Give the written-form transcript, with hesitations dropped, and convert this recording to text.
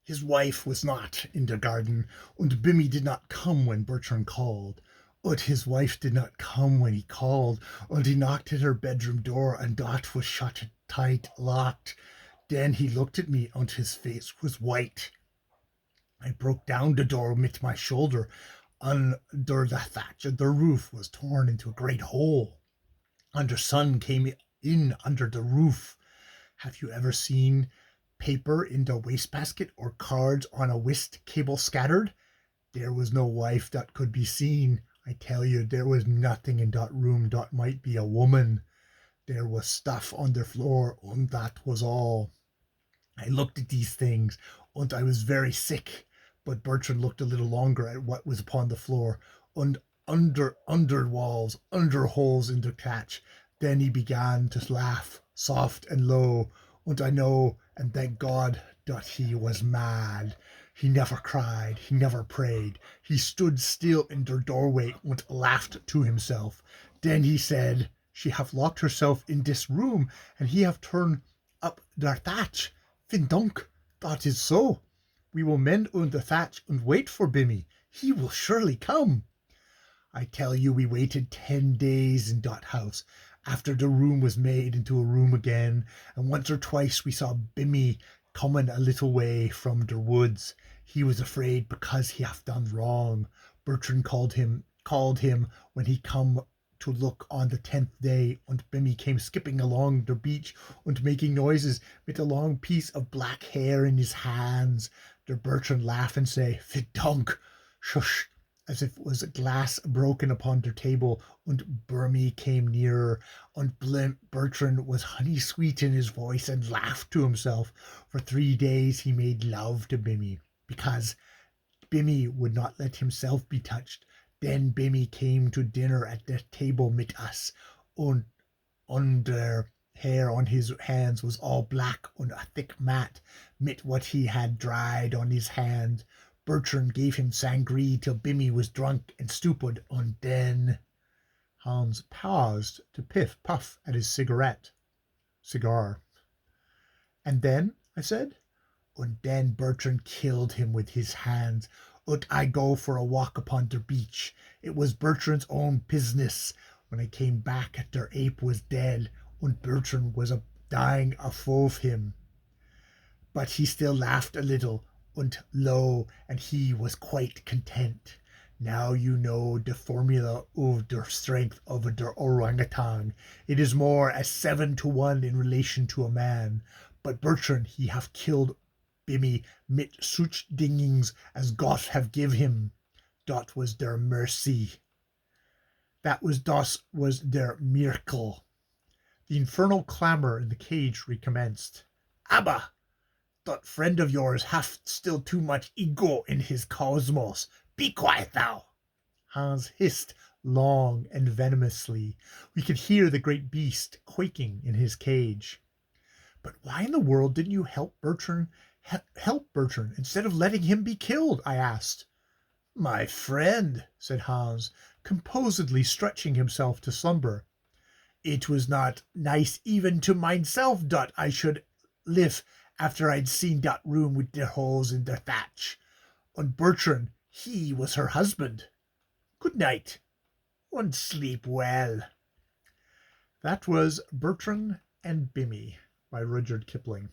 His wife was not in the garden, and Bimmy did not come when Bertrand called. But his wife did not come when he called, and he knocked at her bedroom door, and that was shut tight, locked. Then he looked at me, and his face was white. I broke down the door with my shoulder. Under the thatch of the roof was torn into a great hole, and the sun came in under the roof. Have you ever seen paper in the wastebasket or cards on a whist cable scattered? There was no wife that could be seen. I tell you, there was nothing in that room that might be a woman. There was stuff on the floor, and that was all. I looked at these things, and I was very sick. But Bertrand looked a little longer at what was upon the floor, and under walls, under holes in the thatch. Then he began to laugh, soft and low, and I know and thank God that he was mad. He never cried, he never prayed. He stood still in the doorway and laughed to himself. Then he said, "She have locked herself in this room, and he have turned up the thatch. Fin donc, that is so. We will mend on the thatch and wait for Bimmy. He will surely come." I tell you, we waited 10 days in that house, after the room was made into a room again, and once or twice we saw Bimmy coming a little way from the woods. He was afraid because he hath done wrong. Bertrand called him when he come to look on the 10th day, and Bimmy came skipping along the beach and making noises with a long piece of black hair in his hands. The Bertrand laugh and say, "Fidonk, shush," as if it was a glass broken upon their table, and Burmy came nearer, and Bertrand was honey sweet in his voice and laughed to himself. For 3 days he made love to Bimmy, because Bimmy would not let himself be touched. Then Bimmy came to dinner at the table mit us, and under hair on his hands was all black on a thick mat, mit what he had dried on his hand. Bertrand gave him sangree till Bimmy was drunk and stupid, and then Hans paused to puff at his cigar. "And then?" I said. "And then Bertrand killed him with his hands. Ut I go for a walk upon the beach. It was Bertrand's own business. When I came back, their ape was dead, and Bertrand was dying of him. But he still laughed a little, and low, and he was quite content. Now you know the formula of the strength of the orangutan. It is more as 7 to 1 in relation to a man. But Bertrand, he have killed Bimmy mit such dingings as Gott have give him. Dot was their mercy. Das was their miracle." The infernal clamour in the cage recommenced. "Abba, that friend of yours hath still too much ego in his cosmos. Be quiet thou." Hans hissed long and venomously. We could hear the great beast quaking in his cage. "But why in the world didn't you help Bertrand instead of letting him be killed?" I asked. "My friend," said Hans, composedly stretching himself to slumber, "it was not nice even to myself dot I should live after I'd seen that room with the holes in the thatch. And Bertrand, he was her husband. Good night, and sleep well." That was Bertrand and Bimmy by Rudyard Kipling.